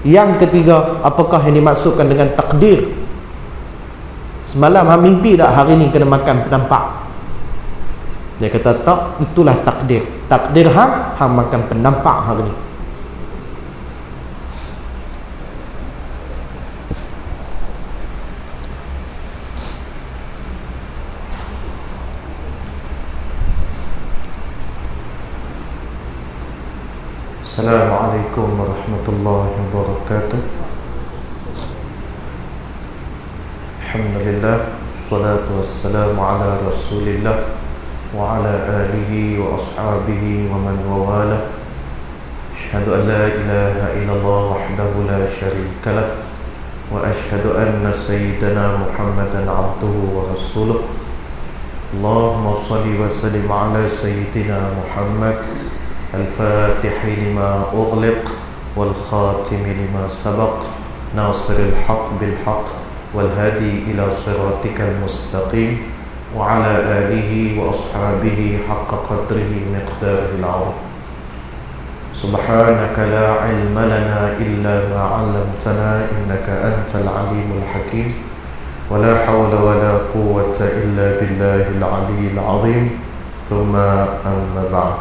Yang ketiga, apakah yang dimaksudkan dengan takdir? Semalam hang mimpi tak hari ni kena makan penampak? Dia kata tak, itulah takdir. Takdir hang makan penampak hari ni. Assalamualaikum warahmatullahi wabarakatuh. Alhamdulillah, salatu wassalamu ala rasulillah wa ala alihi wa ashabihi wa man wawala. Asyhadu an la ilaha illallah wahdahu la syarika lah, wa asyhadu anna sayyidana Muhammadan abduhu wa rasuluh. Allahumma salli wa sallim ala sayyidina Muhammad الفاتح لما أغلق والخاتم لما سبق ناصر الحق بالحق والهادي إلى صراطك المستقيم وعلى آله وأصحابه حق قدره مقداره العظيم. سبحانك لا علم لنا إلا ما علمتنا إنك أنت العليم الحكيم ولا حول ولا قوة إلا بالله العلي العظيم ثم أما بعد.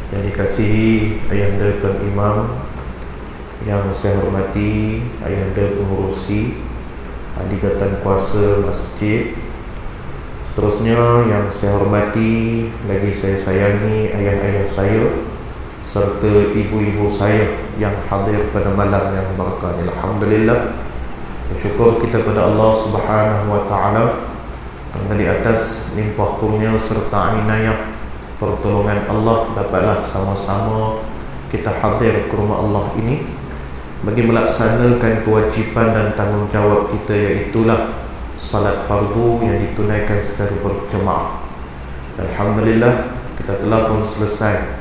Yang dikasihi Ayahanda Tuan Imam, yang saya hormati Ayahanda Pengurusi Adigatan Kuasa Masjid, seterusnya yang saya hormati lagi saya sayangi ayah-ayah saya serta ibu-ibu saya yang hadir pada malam yang berkah. Alhamdulillah, bersyukur kita pada Allah Subhanahu wa taala kerana di atas limpah kurnia serta inayah pertolongan Allah dapatlah sama-sama kita hadir ke rumah Allah ini bagi melaksanakan kewajipan dan tanggungjawab kita, iaitulah salat fardu yang ditunaikan secara berjemaah. Alhamdulillah, kita telah pun selesai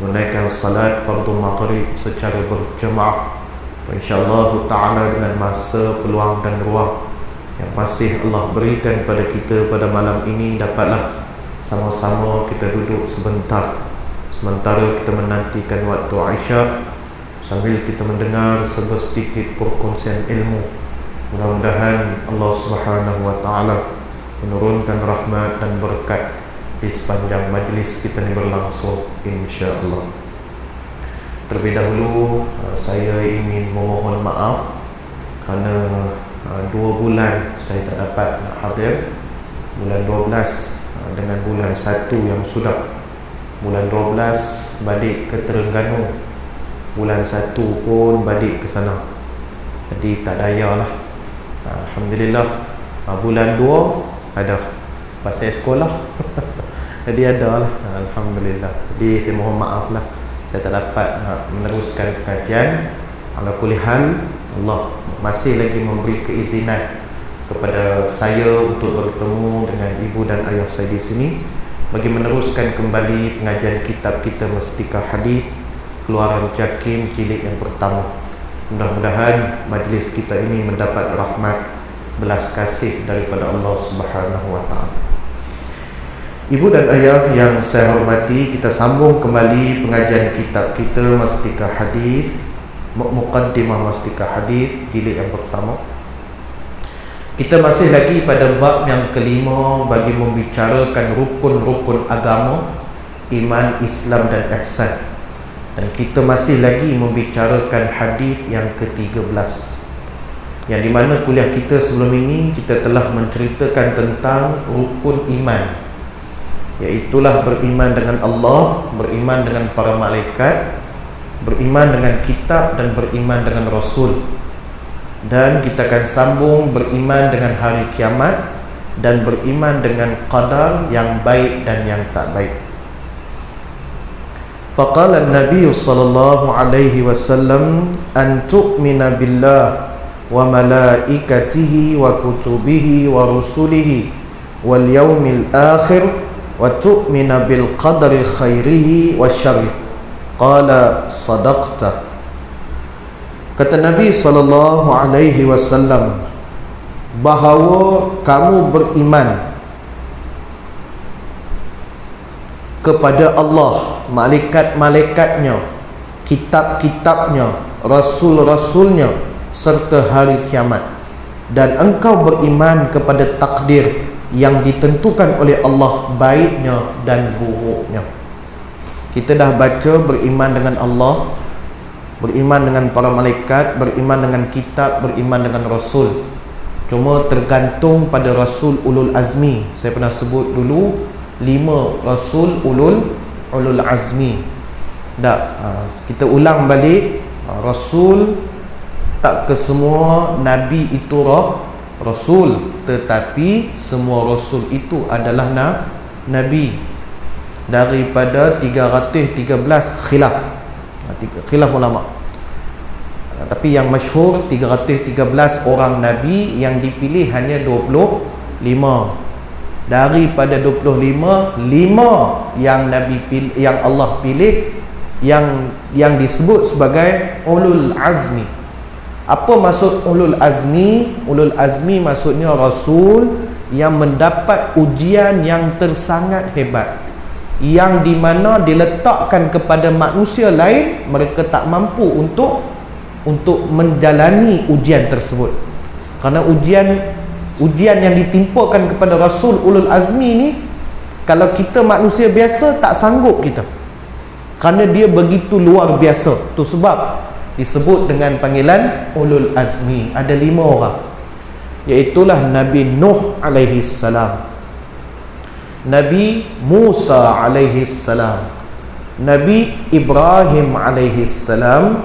menunaikan salat fardu maghrib secara berjemaah. InsyaAllah ta'ala dengan masa, peluang dan ruang yang masih Allah berikan pada kita pada malam ini, dapatlah sama-sama kita duduk sebentar sementara kita menantikan waktu Isya sambil kita mendengar sedikit perkongsian ilmu. Mudah-mudahan Allah Subhanahu wa taala menurunkan rahmat dan berkat di sepanjang majlis kita ini berlangsung, insya-Allah. Terlebih dahulu saya ingin memohon maaf kerana 2 bulan saya tak dapat nak hadir, bulan 12 dengan bulan 1 yang sudah. Bulan 12 balik ke Terengganu, bulan 1 pun balik ke sana, jadi tak daya lah. Alhamdulillah, bulan 2 ada pasal sekolah jadi ada lah. Alhamdulillah, jadi saya mohon maaf lah saya tak dapat meneruskan pengajian. Ala kulli hal, Allah masih lagi memberi keizinan kepada saya untuk bertemu dengan ibu dan ayah saya di sini bagi meneruskan kembali pengajian kitab kita Mustika Hadis keluaran Jakim jilid yang pertama. Mudah-mudahan majlis kita ini mendapat rahmat belas kasih daripada Allah Subhanahu wa taala. Ibu dan ayah yang saya hormati, kita sambung kembali pengajian kitab kita Mustika Hadis, Muqaddimah Mustika Hadis jilid yang pertama. Kita masih lagi pada bab yang kelima bagi membicarakan rukun-rukun agama, iman, Islam dan ihsan. Dan kita masih lagi membicarakan hadis yang ke-13, yang di mana kuliah kita sebelum ini kita telah menceritakan tentang rukun iman, iaitulah beriman dengan Allah, beriman dengan para malaikat, beriman dengan kitab dan beriman dengan Rasul. Dan kita akan sambung beriman dengan hari kiamat dan beriman dengan qadar yang baik dan yang tak baik. Faqala an-nabiy sallallahu alaihi wasallam an tu'mina billah wa malaikatihi wa kutubihi wa rusulihi wal yaumil akhir wa tu'mina bil qadari khairihi wa syarrihi. Qala sadaqta. Kata Nabi SAW, bahawa kamu beriman kepada Allah, malaikat-malaikatnya, kitab-kitabnya, rasul-rasulnya, serta hari kiamat, dan engkau beriman kepada takdir yang ditentukan oleh Allah, baiknya dan buruknya. Kita dah baca beriman dengan Allah, beriman dengan para malaikat, beriman dengan kitab, beriman dengan rasul. Cuma tergantung pada rasul ulul azmi. Saya pernah sebut dulu 5 rasul ulul azmi. Kita ulang balik. Rasul, tak ke semua nabi itu rasul, tetapi semua rasul itu adalah nabi. Daripada 313 khilaf ulama, tapi yang masyhur 313 orang nabi, yang dipilih hanya 25. Daripada 25, 5 yang nabi pilih, yang Allah pilih, yang disebut sebagai ulul azmi. Apa maksud ulul azmi? Ulul azmi maksudnya rasul yang mendapat ujian yang tersangat hebat, yang di mana diletakkan kepada manusia lain, mereka tak mampu untuk menjalani ujian tersebut. Kerana ujian yang ditimpakan kepada rasul ulul azmi ni, kalau kita manusia biasa tak sanggup kita, kerana dia begitu luar biasa. Tu sebab disebut dengan panggilan ulul azmi. Ada 5 orang, iaitulah Nabi Nuh alaihi salam, Nabi Musa alaihi salam, Nabi Ibrahim alaihi salam,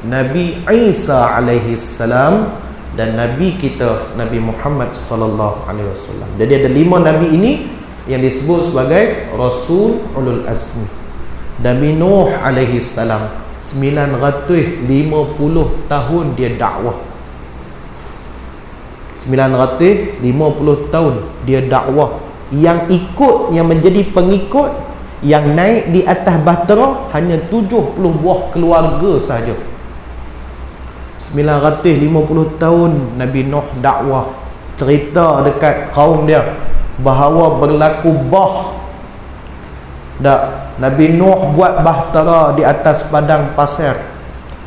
Nabi Isa alaihi salam, dan Nabi kita Nabi Muhammad sallallahu alaihi wasallam. Jadi ada 5 nabi ini yang disebut sebagai rasul ulul azmi. Nabi Nuh alaihi salam 950 tahun dia dakwah. 950 tahun dia dakwah. Yang ikut, yang menjadi pengikut, yang naik di atas bahtera hanya 70 buah keluarga sahaja. 950 tahun Nabi Nuh dakwah, cerita dekat kaum dia bahawa berlaku Nabi Nuh buat bahtera di atas padang pasir.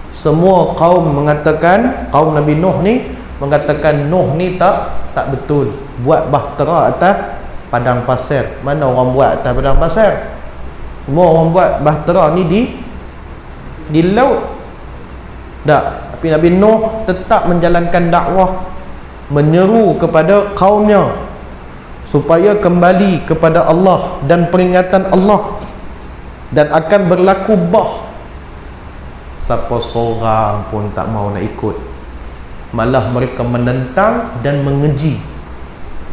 Semua kaum mengatakan, kaum Nabi Nuh ni mengatakan Nuh ni tak betul buat bahtera atas padang pasir. Mana orang buat atas padang pasir? Semua orang buat bahtera ni di laut. Tapi Nabi Nuh tetap menjalankan dakwah, menyeru kepada kaumnya supaya kembali kepada Allah dan peringatan Allah, dan akan berlaku siapa seorang pun tak mau nak ikut, malah mereka menentang dan mengeji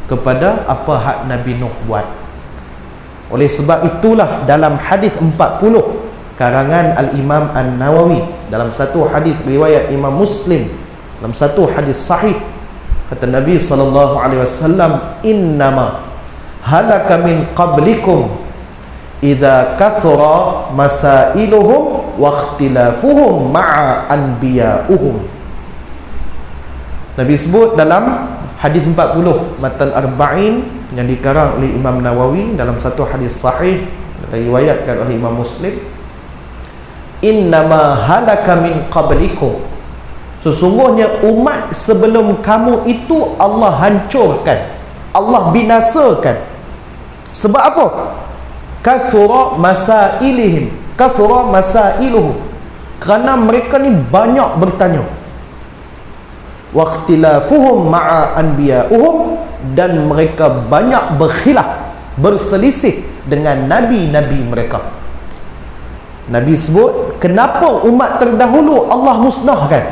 kepada apa hak Nabi Nuh buat. Oleh sebab itulah dalam hadis 40 karangan Al-Imam An-Nawawi, dalam satu hadis riwayat Imam Muslim, dalam satu hadis sahih, kata Nabi SAW, innama halaka min qablikum idza kathura masailuhum wa ikhtilafuhum ma'a anbiya'uhum. Nabi sebut dalam hadis 40 matan arba'in yang dikarang oleh Imam Nawawi dalam satu hadis sahih diriwayatkan oleh Imam Muslim, innama halaka min qablikum, sesungguhnya umat sebelum kamu itu Allah hancurkan, Allah binasakan. Sebab apa? Kathura masailihim, kathura masailuhum, kerana mereka ni banyak bertanya. Wa ikhtilafuhum ma'a anbiya'uhum, dan mereka banyak berkhilaf, berselisih dengan nabi-nabi mereka. Nabi sebut, kenapa umat terdahulu Allah musnahkan?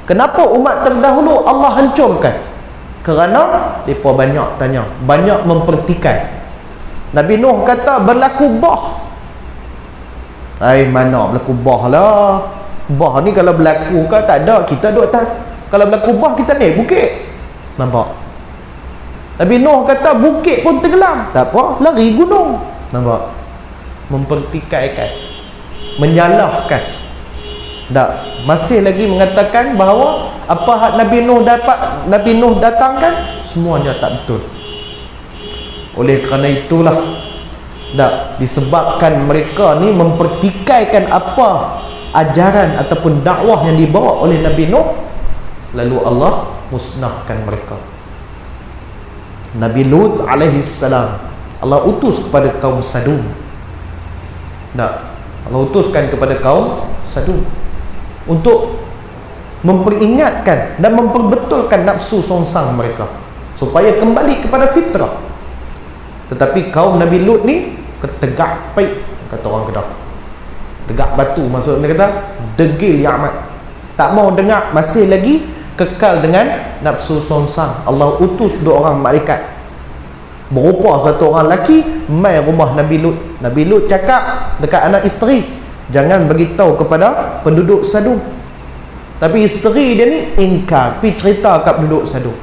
Kenapa umat terdahulu Allah hancurkan? Kerana mereka banyak tanya, banyak mempertikai. Nabi Nuh kata berlaku mana berlaku lah. Ni kalau berlaku kan tak ada, kita duduk tak. Kalau berlaku kita naik bukit. Nampak? Nabi Nuh kata bukit pun tenggelam, tak apa, lari gunung. Nampak? Mempertikaikan, menyalahkan. Masih lagi mengatakan bahawa apa hak Nabi Nuh dapat, Nabi Nuh datangkan, semuanya tak betul. Oleh kerana itulah Tak, disebabkan mereka ni mempertikaikan apa ajaran ataupun dakwah yang dibawa oleh Nabi Nuh, lalu Allah musnahkan mereka. Nabi Lut alaihi salam Allah utus kepada kaum Sadum. Tak, Allah utuskan kepada kaum Sadum untuk memperingatkan dan memperbetulkan nafsu songsang mereka supaya kembali kepada fitrah. Tetapi kaum Nabi Lut ni ketegak baik, kata orang Kedah, tegak batu, maksudnya kata degil yang amat, tak mau dengar, masih lagi kekal dengan nafsu songsang. Allah utus dua orang malaikat berupa satu orang lelaki mai rumah Nabi Lut. Nabi Lut cakap dekat anak isteri, jangan beritahu kepada penduduk Sadum. Tapi isteri dia ni ingkar, pergi cerita kat penduduk Sadum.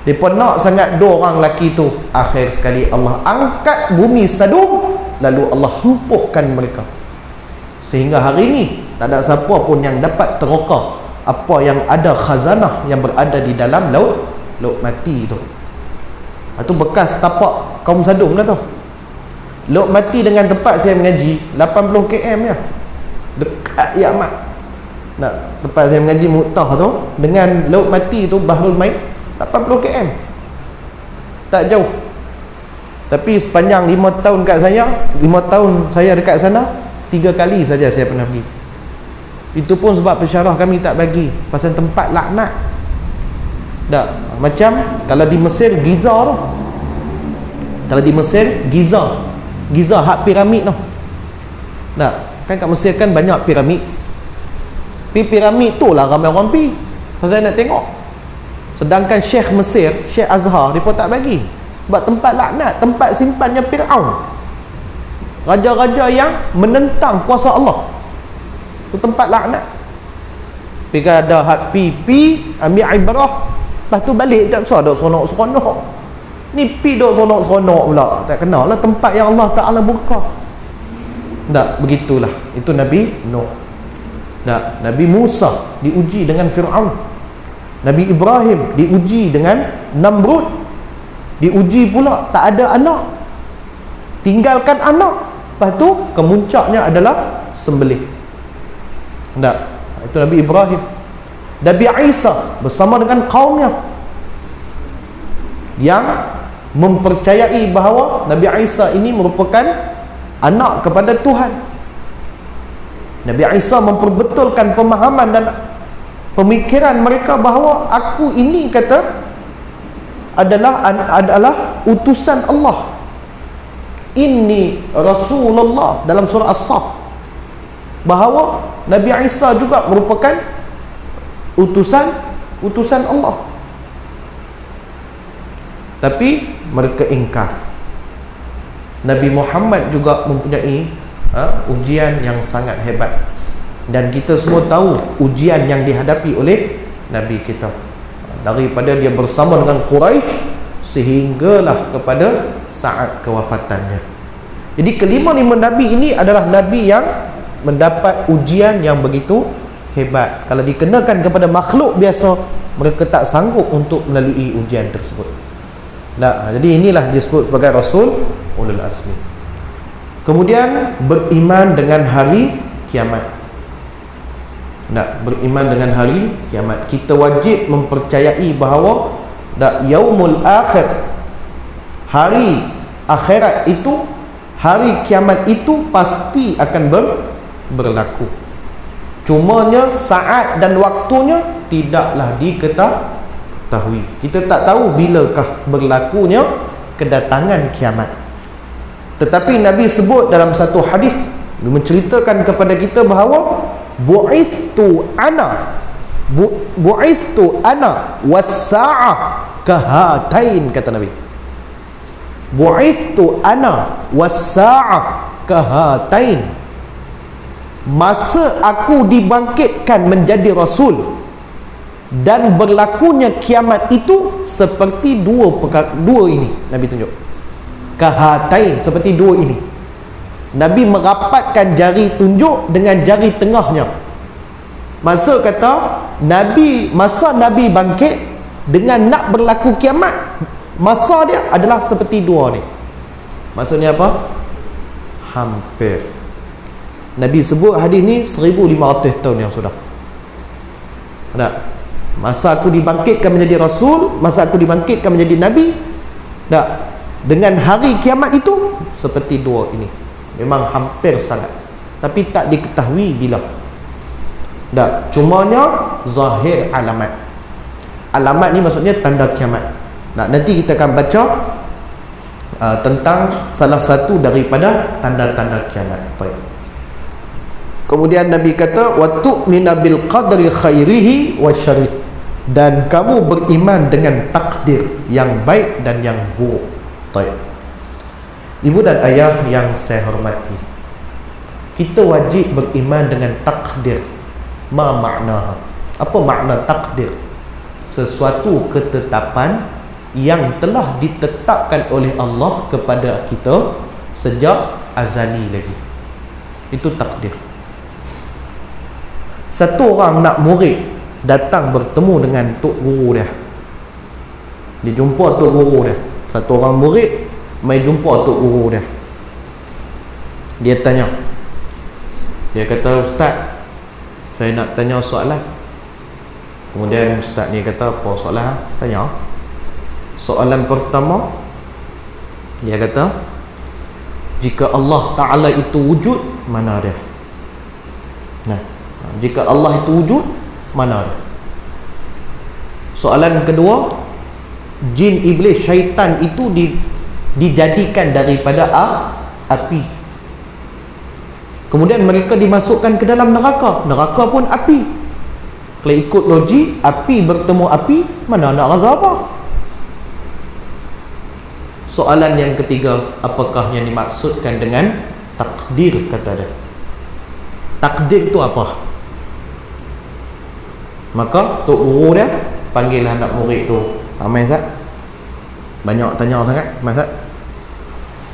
Mereka nak sangat dua orang lelaki tu. Akhir sekali Allah angkat bumi Sadum, lalu Allah hempuhkan mereka. Sehingga hari ni tak ada siapa pun yang dapat teroka apa yang ada khazanah yang berada di dalam laut mati tu. Itu bekas tapak kaum Sadum lah tu. Laut mati dengan tempat saya mengaji 80 km ya. Dekat ya amat. Nak tempat saya mengaji Mu'tah tu dengan laut mati tu Bahrul Maid 80 km. Tak jauh. Tapi sepanjang 5 tahun kat saya, 5 tahun saya dekat sana, 3 kali saja saya pernah pergi. Itu pun sebab pensyarah kami tak bagi pasal tempat laknat. Tak, macam kalau di Mesir Giza tu. Kalau di Mesir Giza hak piramid tu. Tak, kan kat Mesir kan banyak piramid. Piramid tu lah ramai orang pergi pasal nak tengok. Sedangkan Syekh Mesir, Syekh Azhar, dia pun tak bagi. Sebab tempat laknat, tempat simpannya Fir'aun, raja-raja yang menentang kuasa Allah. Itu tempat laknat. Tapi ada hak pi ambil ibrah, lepas tu balik tak usah duk seronok-seronok. Ni pi duk seronok-seronok pula, tak kenal lah tempat yang Allah Ta'ala buka. Tak, begitulah. Itu Nabi Nuh. Tak, Nabi Musa diuji dengan Fir'aun. Nabi Ibrahim diuji dengan Namrud. Diuji pula tak ada anak, tinggalkan anak, lepas tu kemuncaknya adalah sembelih. Tak, itu Nabi Ibrahim. Nabi Isa bersama dengan kaumnya yang mempercayai bahawa Nabi Isa ini merupakan anak kepada Tuhan. Nabi Isa memperbetulkan pemahaman dan pemikiran mereka bahawa aku ini, kata, adalah utusan Allah. Inni Rasulullah dalam surah As-Saff, bahawa Nabi Isa juga merupakan utusan Allah. Tapi mereka ingkar. Nabi Muhammad juga mempunyai ujian yang sangat hebat, dan kita semua tahu ujian yang dihadapi oleh Nabi kita, daripada dia bersama dengan Quraisy sehinggalah kepada saat kewafatannya. Jadi kelima-lima Nabi ini adalah Nabi yang mendapat ujian yang begitu hebat. Kalau dikenakan kepada makhluk biasa, mereka tak sanggup untuk melalui ujian tersebut. Nah, jadi inilah disebut sebagai Rasul Ulul Azmi. Kemudian beriman dengan hari kiamat. Beriman dengan hari kiamat. Kita wajib mempercayai bahawa yaumul akhir, hari akhirat itu, hari kiamat itu pasti akan berlaku. Cumanya saat dan waktunya tidaklah diketahui. Kita tak tahu bilakah berlakunya kedatangan kiamat. Tetapi Nabi sebut dalam satu hadis, menceritakan kepada kita bahawa bu'ithtu ana was-sa'ah kahatain, kata Nabi. Bu'ithtu ana was-sa'ah kahatain. Masa aku dibangkitkan menjadi rasul dan berlakunya kiamat itu seperti dua ini. Nabi tunjuk kahatain, seperti dua ini. Nabi merapatkan jari tunjuk dengan jari tengahnya. Maksud kata masa Nabi bangkit dengan nak berlaku kiamat, masa dia adalah seperti dua ni. Maksudnya apa? hampir. Nabi sebut hadis ni 1500 tahun yang sudah. Tak? Masa aku dibangkitkan menjadi Rasul, masa aku dibangkitkan menjadi Nabi, tak? Dengan hari kiamat itu seperti dua ini. Memang hampir sangat. Tapi tak diketahui bila. Tak? Cumanya zahir alamat. Alamat ni maksudnya tanda kiamat. Nah, nanti kita akan baca tentang salah satu daripada tanda-tanda kiamat. Baik. Kemudian Nabi kata wa tu'mina bil qadri khairihi wa syarrihi, dan kamu beriman dengan takdir yang baik dan yang buruk. Baik. Ibu dan ayah yang saya hormati, kita wajib beriman dengan takdir. Ma makna? Apa makna takdir? Sesuatu ketetapan yang telah ditetapkan oleh Allah kepada kita sejak azali lagi. Itu takdir. Satu orang nak murid datang bertemu dengan tok guru dia. Dia jumpa tok guru dia. Satu orang murid mai jumpa tok guru dia. Dia tanya. Dia kata, "Ustaz, saya nak tanya soalan." Kemudian ustaz ni kata, "Apa soalan?" Tanya. Soalan pertama, dia kata, jika Allah Ta'ala itu wujud, mana dia? Nah, jika Allah itu wujud, mana dia? Soalan kedua, jin, iblis, syaitan itu dijadikan daripada api. Kemudian mereka dimasukkan ke dalam neraka. Neraka pun api. Kalau ikut logik, api bertemu api, mana nak rasa apa? Soalan yang ketiga, apakah yang dimaksudkan dengan takdir, kata dia. Takdir itu apa? Maka tok guru dia panggil anak murid tu. Mai Ustaz, banyak tanya sangat. Mai Ustaz,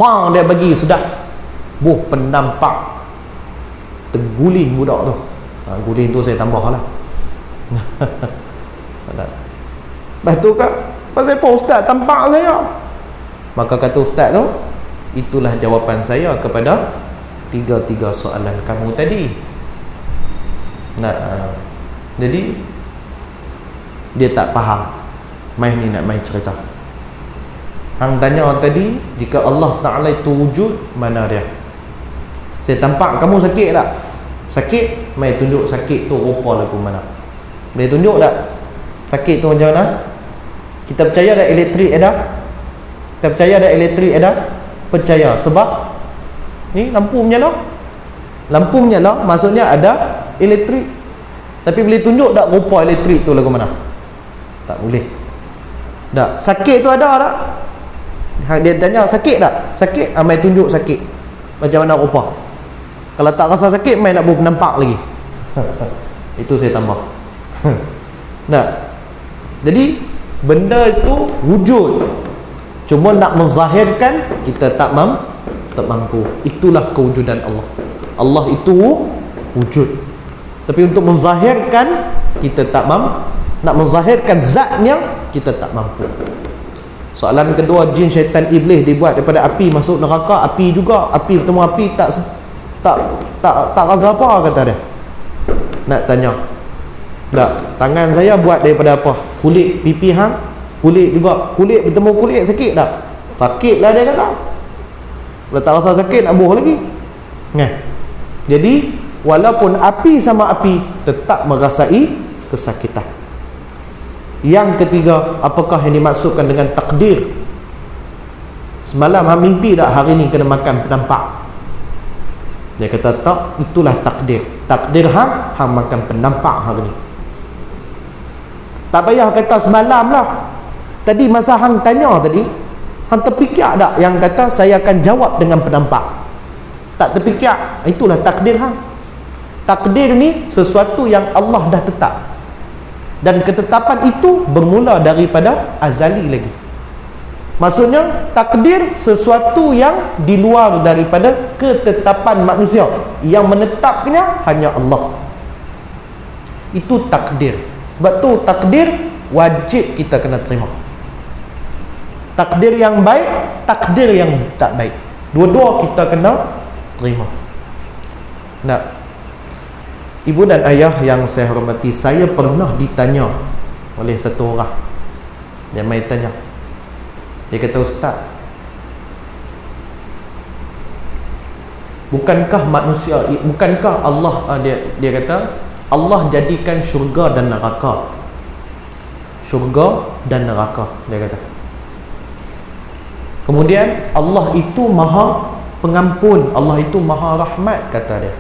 pang dia bagi sudah. Buh penampak. Terguling budak tu. Guling tu saya tambah lah. Lepas tu kak, pasal apa ustaz tampak saya? Maka kata ustaz tu, itulah jawapan saya kepada tiga soalan kamu tadi. Jadi dia tak faham. Mai ni nak mai cerita. Hang tanya tadi, jika Allah Ta'ala itu wujud, mana dia? Saya tampak kamu sakit tak? Sakit? Mai tunjuk sakit tu rupa lagu mana? Boleh tunjuk tak? Sakit tu macam mana? Kita percaya ada elektrik ada? Kita percaya ada elektrik ada? Percaya. Sebab ni lampu menyala. Lampu menyala maksudnya ada elektrik. Tapi boleh tunjuk tak rupa elektrik tu lagu mana? Tak boleh. Tak. Sakit tu ada tak? Dia tanya sakit tak? Sakit? Mai tunjuk sakit. Macam mana rupa? Kalau tak rasa sakit, mai nak nampak lagi. Itu saya tambah. Nah, jadi benda itu wujud. Cuma nak menzahirkan kita tak mampu. Itulah kewujudan Allah. Allah itu wujud. Tapi untuk menzahirkan kita tak mampu. Nak menzahirkan zatnya kita tak mampu. Soalan kedua, jin, syaitan, iblis dibuat daripada api, masuk neraka, api juga. Api bertemu api, tak rasa apa, kata dia. Nak tanya, tak, tangan saya buat daripada apa? Kulit pipi hang, kulit juga. Kulit bertemu kulit, sakit tak? Sakit lah dia kata. Kalau tak rasa sakit, nak buh lagi. Jadi walaupun api sama api, tetap merasai kesakitan. Yang ketiga, apakah yang dimaksudkan dengan takdir? Semalam hang mimpi tak hari ni kena makan penampak? Dia kata tak, itulah takdir. Takdir hang makan penampak hari ni. Tak payah kata semalam lah. Tadi masa hang tanya tadi, hang terfikir tak yang kata saya akan jawab dengan penampak? Tak terfikir. Itulah takdir hang. Takdir ni sesuatu yang Allah dah tetap. Dan ketetapan itu bermula daripada azali lagi. Maksudnya takdir sesuatu yang di luar daripada ketetapan manusia. Yang menetapkannya hanya Allah. Itu takdir. Sebab tu takdir wajib kita kena terima. Takdir yang baik, takdir yang tak baik, dua-dua kita kena terima. Nak, ibu dan ayah yang saya hormati, saya pernah ditanya oleh satu orang. Dia mai tanya. Dia kata, Ustaz, bukankah Allah, dia kata Allah jadikan syurga dan neraka. Syurga dan neraka, dia kata. Kemudian Allah itu maha pengampun, Allah itu maha rahmat, kata dia.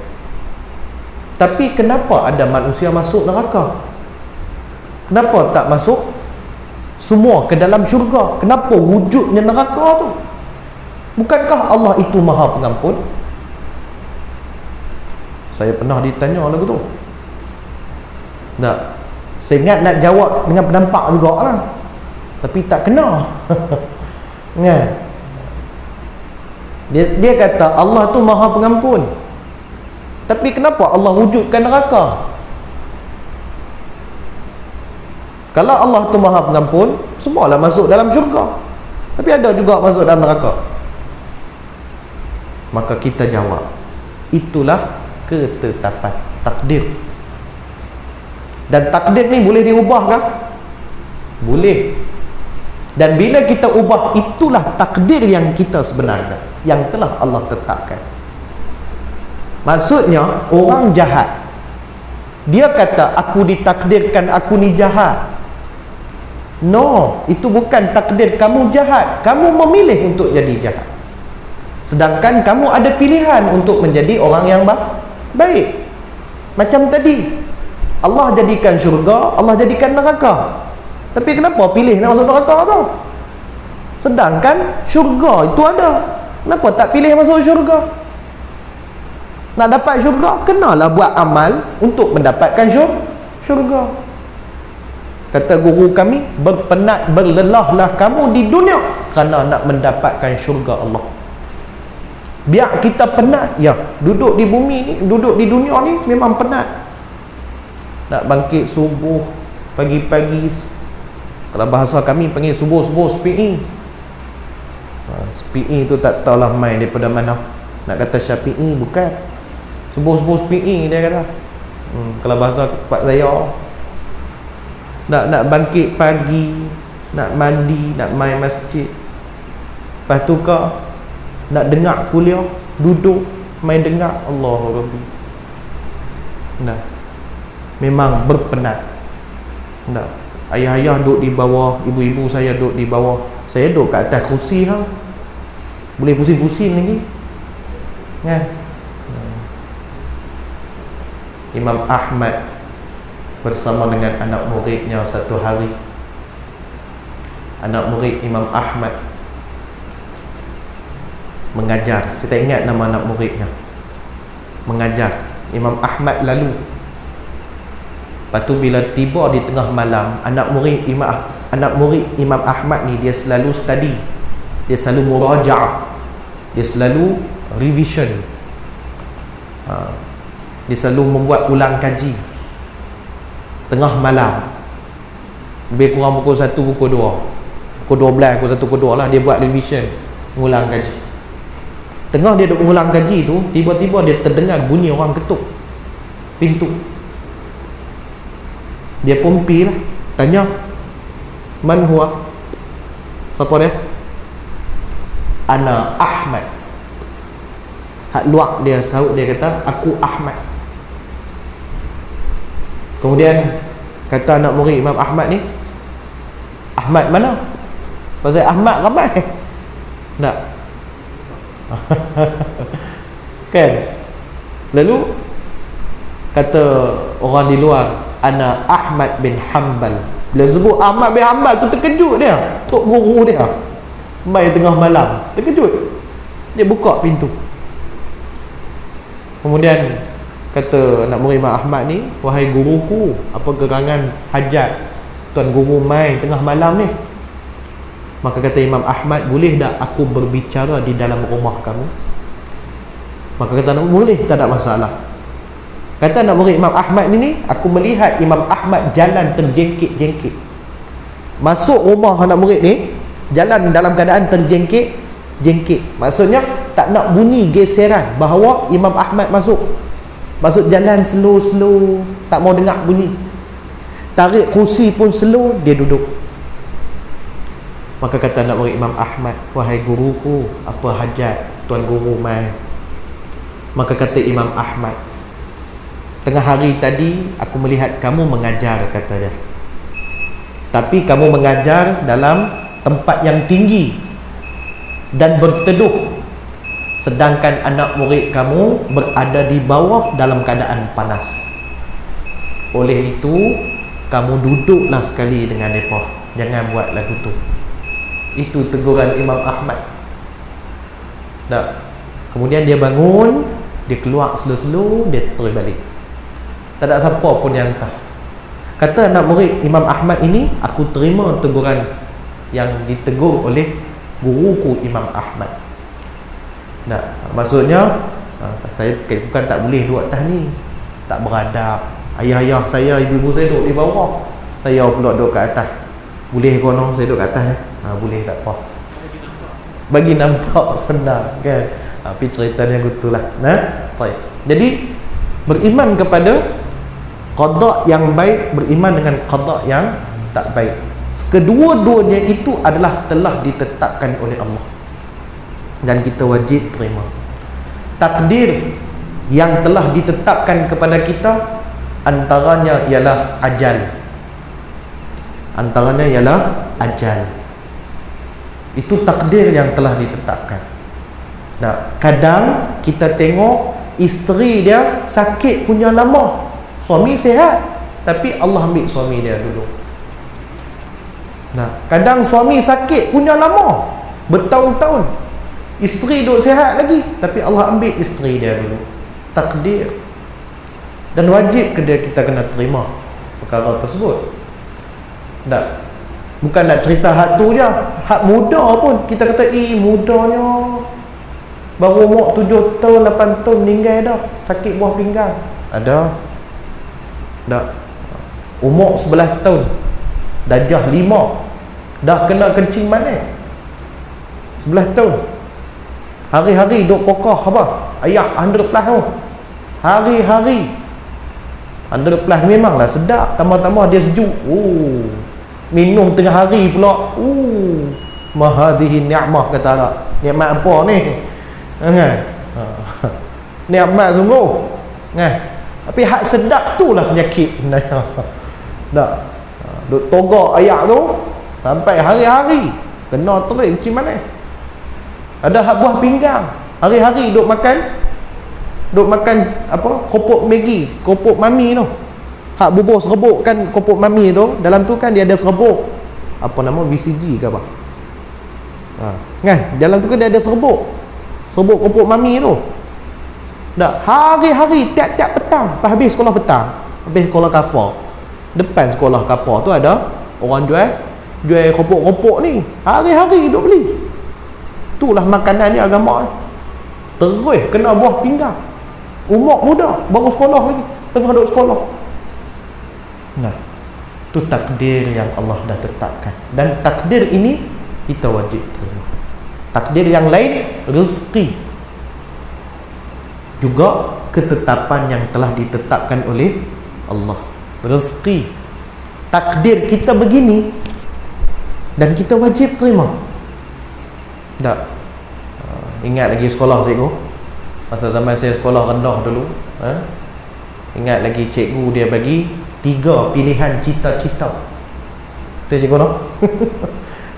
Tapi kenapa ada manusia masuk neraka? Kenapa tak masuk semua ke dalam syurga? Kenapa wujudnya neraka tu? Bukankah Allah itu maha pengampun? Saya pernah ditanya lagu tu. Tak. Saya ingat nak jawab dengan penampak jugalah, tapi tak kena. Kan? Dia kata Allah tu maha pengampun, tapi kenapa Allah wujudkan neraka? Kalau Allah tu maha pengampun, semualah masuk dalam syurga, tapi ada juga masuk dalam neraka. Maka kita jawab, itulah ketetapan takdir. Dan takdir ni boleh diubah kan? Boleh. Dan bila kita ubah, itulah takdir yang kita sebenarnya, yang telah Allah tetapkan. Maksudnya orang jahat, dia kata aku ditakdirkan aku ni jahat. No, itu bukan takdir kamu jahat. Kamu memilih untuk jadi jahat, sedangkan kamu ada pilihan untuk menjadi orang yang baik. Macam tadi, Allah jadikan syurga, Allah jadikan neraka. Tapi kenapa pilih nak masuk neraka tu? Sedangkan syurga itu ada. Kenapa tak pilih masuk syurga? Nak dapat syurga, kenalah buat amal untuk mendapatkan syurga. Kata guru kami, berpenat berlelahlah kamu di dunia kerana nak mendapatkan syurga Allah. Biar kita penat, ya, duduk di bumi ni, duduk di dunia ni memang penat. Nak bangkit subuh pagi-pagi, kalau bahasa kami panggil subuh-subuh SPE. SPE tu tak tahulah main daripada mana. Nak kata Syafi'i, bukan. Subuh-subuh SPE dia kata. Kalau bahasa Pak saya, nak bangkit pagi, nak mandi, nak main masjid, lepas tu nak dengar kuliah, duduk main dengar, Allahu Rabbi. Nah, memang berpenat. Nah, ayah-ayah duduk di bawah, ibu-ibu saya duduk di bawah, saya duduk kat atas kursi ha. Boleh pusing-pusing lagi kan. Imam Ahmad bersama dengan anak muridnya satu hari. Anak murid Imam Ahmad mengajar, saya tak ingat nama anak muridnya, mengajar. Imam Ahmad lalu. Lepas tu bila tiba di tengah malam, anak murid Imam Ahmad ni dia selalu study, dia selalu murajaah, dia selalu revision, dia selalu membuat ulang kaji. Tengah malam, lebih kurang pukul 1, pukul 2, pukul 12, pukul 1, pukul 2 lah, dia buat revision, mengulang kaji. Tengah dia duk mengulang kaji tu, tiba-tiba dia terdengar bunyi orang ketuk pintu. Dia pun pergi lah, tanya, man huwa? Siapa dia? Ana Ahmad. Hak luak dia sahut, dia kata, aku Ahmad. Kemudian kata anak murid Imam Ahmad ni, Ahmad mana? Pasal Ahmad ramai. Tak? Kan? Lalu kata orang di luar, ana Ahmad bin Hanbal. Bila sebut Ahmad bin Hanbal tu terkejut dia, tok guru dia mai tengah malam, terkejut. Dia buka pintu. Kemudian kata anak murid Imam Ahmad ni, wahai guruku, apa gerangan hajat tuan guru mai tengah malam ni? Maka kata Imam Ahmad, boleh tak aku berbicara di dalam rumah kamu? Maka kata anak, boleh, tak ada masalah. Kata anak murid Imam Ahmad ni, aku melihat Imam Ahmad jalan terjengkit-jengkit masuk rumah anak murid ni, jalan dalam keadaan terjengkit-jengkit. Maksudnya tak nak bunyi geseran bahawa Imam Ahmad masuk jalan slow, tak mau dengar bunyi. Tarik kursi pun slow, dia duduk. Maka kata anak murid Imam Ahmad, wahai guruku, apa hajat tuan guru mai? Maka kata Imam Ahmad, tengah hari tadi aku melihat kamu mengajar, kata dia. Tapi kamu mengajar dalam tempat yang tinggi dan berteduh, sedangkan anak murid kamu berada di bawah dalam keadaan panas. Oleh itu, kamu duduklah sekali dengan mereka, jangan buat lagu tu. Itu teguran Imam Ahmad. Tak. Kemudian dia bangun, dia keluar slow-slow, dia terus balik. Tak ada siapa pun yang entah. Kata anak murid Imam Ahmad ini, aku terima teguran yang ditegur oleh guruku Imam Ahmad. Nah, maksudnya saya bukan tak boleh duduk atas ni, tak beradab. Ayah-ayah saya, ibu-ibu saya duduk di bawah, saya pula duduk kat atas. Boleh konon saya duduk kat atas ni? Boleh, tak apa. Bagi nampak senang kan. Tapi ceritanya gitulah. Baik. Jadi beriman kepada qada yang baik, beriman dengan qada yang tak baik, kedua-duanya itu adalah telah ditetapkan oleh Allah dan kita wajib terima. Takdir yang telah ditetapkan kepada kita antaranya ialah ajal. Antaranya ialah ajal. Itu takdir yang telah ditetapkan. Nah, kadang kita tengok isteri dia sakit punya lama, suami sihat, tapi Allah ambil suami dia dulu. Nah, kadang suami sakit punya lama, bertahun-tahun, isteri duduk sihat lagi, tapi Allah ambil isteri dia dulu. Takdir. Dan wajib kita kena terima perkara tersebut. Tak. Bukan nak cerita hak tu je, hak muda pun kita kata mudanya, baru umur 7 tahun 8 tahun meninggal dah, sakit buah pinggang. Ada. Tak. Umur 11 tahun, darjah 5, dah kena kencing manis. 11 tahun. Hari-hari duk kokah apa? Ayak 100+ tu. Hari-hari 100+ memanglah sedap, tambah-tambah dia sejuk. Minum tengah hari pula. Mahadhihi ni'mah, kata Arab. Nikmat apa ni? Kan? Nikmat sungguh. Kan? Tapi hak sedap tu lah penyakit. Tak. Duk togak ayak tu sampai hari-hari kena terik macam mana? Ada hak buah pinggang, hari-hari duk makan apa? Kopok Maggi, kopok mami tu. Hak bubur serbuk kan, kopok mami tu, dalam tu kan dia ada serbuk. Apa nama, VCG ke apa? Kan? Dalam tu kan dia ada serbuk. Serbuk kopok mami tu. Tak, hari-hari tiap-tiap petang, habis sekolah petang, habis sekolah kafar, depan sekolah kafar tu ada orang jual kopok-kopok ni. Hari-hari duk beli. Itulah makanannya agama ni. Terus kena buah pinggang. Umur muda, baru sekolah lagi, tengah duduk sekolah. Nah, itu takdir yang Allah dah tetapkan. Dan takdir ini kita wajib terima. Takdir yang lain, rezeki, juga ketetapan yang telah ditetapkan oleh Allah. Rezeki, takdir kita begini dan kita wajib terima. Tak? Ingat lagi sekolah cikgu, masa zaman saya sekolah rendah dulu, ingat lagi cikgu dia bagi 3 pilihan cita-cita. Betul cikgu no?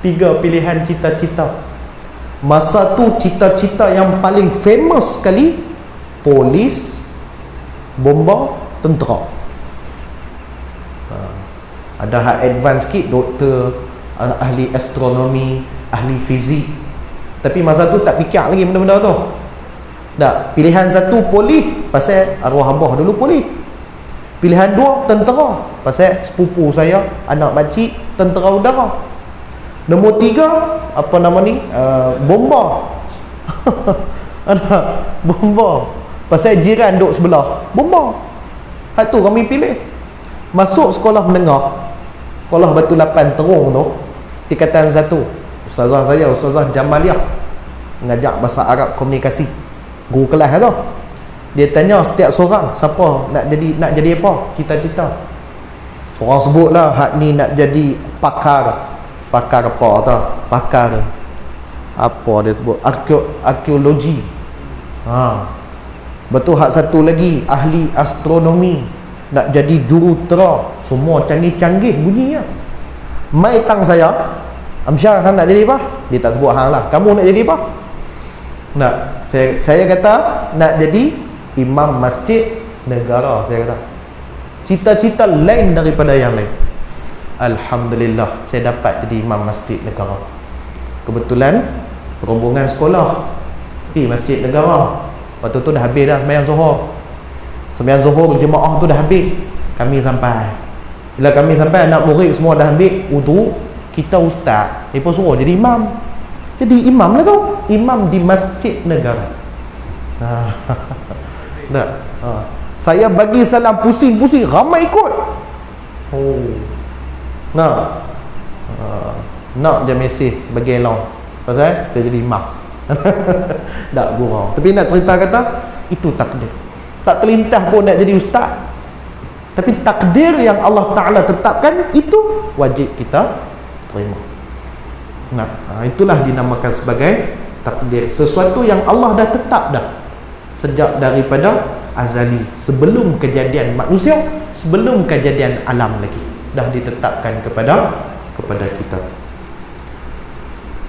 3 pilihan cita-cita. Masa tu cita-cita yang paling famous sekali, polis, bomba, tentera. Ada hak advance sikit, doktor, ahli astronomi, ahli fizik. Tapi masa tu tak fikir lagi benda-benda tu. Tak, pilihan 1 polis, pasal arwah abah dulu polis. Pilihan 2 tentera, pasal sepupu saya, anak makcik, tentera udara. Nombor 3 apa nama ni, bomba. Ada bomba, pasal jiran duduk sebelah, bomba. Hak tu kami pilih. Masuk sekolah menengah, sekolah Batu Lapan Terung tu, tingkatan 1, ustazah saya, Ustazah Jamaliah. mengajar bahasa Arab komunikasi, guru kelas tu. Dia tanya setiap seorang, siapa nak jadi apa? Cita-cita. Seorang sebutlah, hak ni nak jadi pakar apa tau? Pakar apa dia sebut? Arkeologi. Betul. Hak satu lagi ahli astronomi, nak jadi jurutera. Semua canggih-canggih bunyinya. Mai tang saya, Amsyar, hang nak jadi apa? Dia tak sebut hang lah. Kamu nak jadi apa? Nak, saya kata nak jadi imam masjid negara. Saya kata cita-cita lain daripada yang lain. Alhamdulillah, saya dapat jadi imam masjid negara. Kebetulan rombongan sekolah di masjid negara. Waktu tu dah habis dah sembahyang Zuhur. Sembahyang Zuhur jemaah tu dah habis. Kami sampai. Bila kami sampai, anak murid semua dah ambil wudu. Kita ustaz, mereka suruh jadi imam. Jadi imam lah tu. Imam di masjid negara. Tak. Saya bagi salam pusing-pusing, ramai ikut. Nak je mesej bagi elong. Pasal saya jadi imam. Tak gurau. Tapi nak cerita kata, itu takdir. Tak terlintas pun nak jadi ustaz. Tapi takdir yang Allah Ta'ala tetapkan, itu wajib kita terima. Itulah dinamakan sebagai takdir. Sesuatu yang Allah dah tetap dah sejak daripada azali, sebelum kejadian manusia, sebelum kejadian alam lagi, dah ditetapkan kepada kita.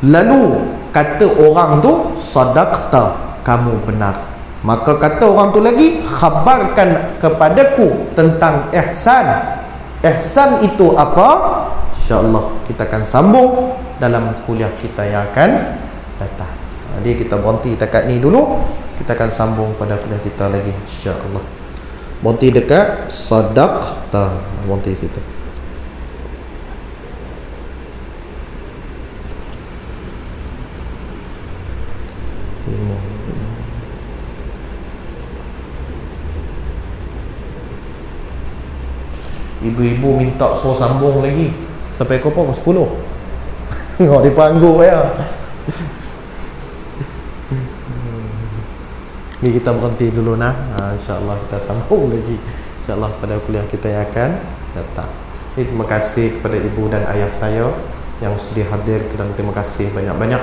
Lalu kata orang tu, sadaqta, kamu benar. Maka kata orang tu lagi, khabarkan kepadaku tentang ihsan. Ihsan itu apa? InsyaAllah kita akan sambung dalam kuliah kita yang akan datang. Jadi kita berhenti dekat ni dulu. Kita akan sambung pada kuliah kita lagi, insyaAllah. Berhenti dekat sadaqta. Berhenti situ. Ibu-ibu minta suruh sambung lagi sampai ke apa? 10. Di panggung ya. Ni kita berhenti dulu nah. InsyaAllah kita sambung lagi, InsyaAllah pada kuliah kita yang akan datang. Jadi terima kasih kepada ibu dan ayah saya yang sudah hadir, dan terima kasih banyak-banyak.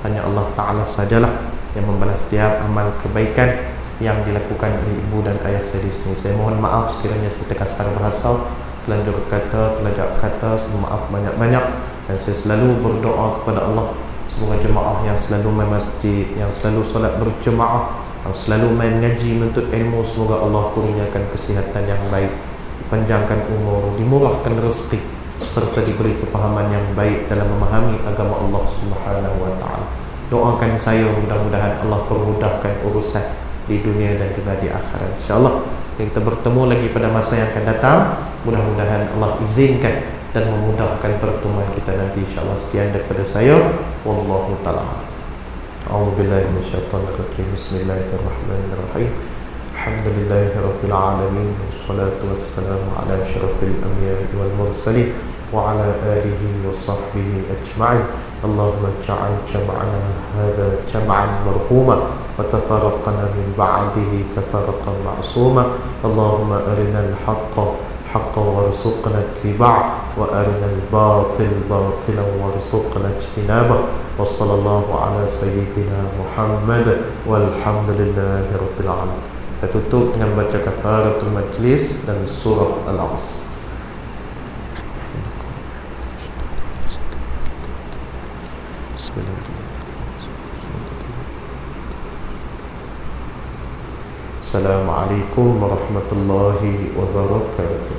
Hanya Allah Ta'ala sajalah yang membalas setiap amal kebaikan yang dilakukan oleh ibu dan ayah saya di sini. Saya mohon maaf sekiranya saya terkasar bahasa, telanjur kata, telajak kata. Saya maaf banyak-banyak, dan saya selalu berdoa kepada Allah semoga jemaah yang selalu main masjid, yang selalu solat berjemaah, yang selalu main ngaji menuntut ilmu, semoga Allah kurniakan kesihatan yang baik, dipanjangkan umur, dimurahkan rezeki, serta diberi kefahaman yang baik dalam memahami agama Allah Subhanahu wa ta'ala. Doakan saya mudah-mudahan Allah permudahkan urusan di dunia dan juga di akhirat, insyaAllah. Kita bertemu lagi pada masa yang akan datang. Mudah-mudahan Allah izinkan dan memudahkan pertemuan kita nanti, insyaAllah. Sekian daripada saya. Wallahu ta'ala. A'udzubillahi minasyaitonir rajim. Bismillahirrahmanirrahim. Alhamdulillahirabbil alamin, wassalatu wassalamu ala asyrafil anbiya'i wal mursalin wa ala alihi wa sahbihi ajma'in. Allahumma ja'al jam'ana hadha jam'an marhuma wa tafarraqana min ba'dihi tafarraqan ma'suma. Allahumma arina al-haqqa haqqan warzuqna ittiba'ah wa arina al-batil batilan warzuqna ijtinabah. Wa sallallahu ala sayyidina Muhammad walhamdulillahi rabbil alamin. Kita tutup dengan baca kafaratul majlis dan surah Al-Asr. Assalamualaikum warahmatullahi wabarakatuh.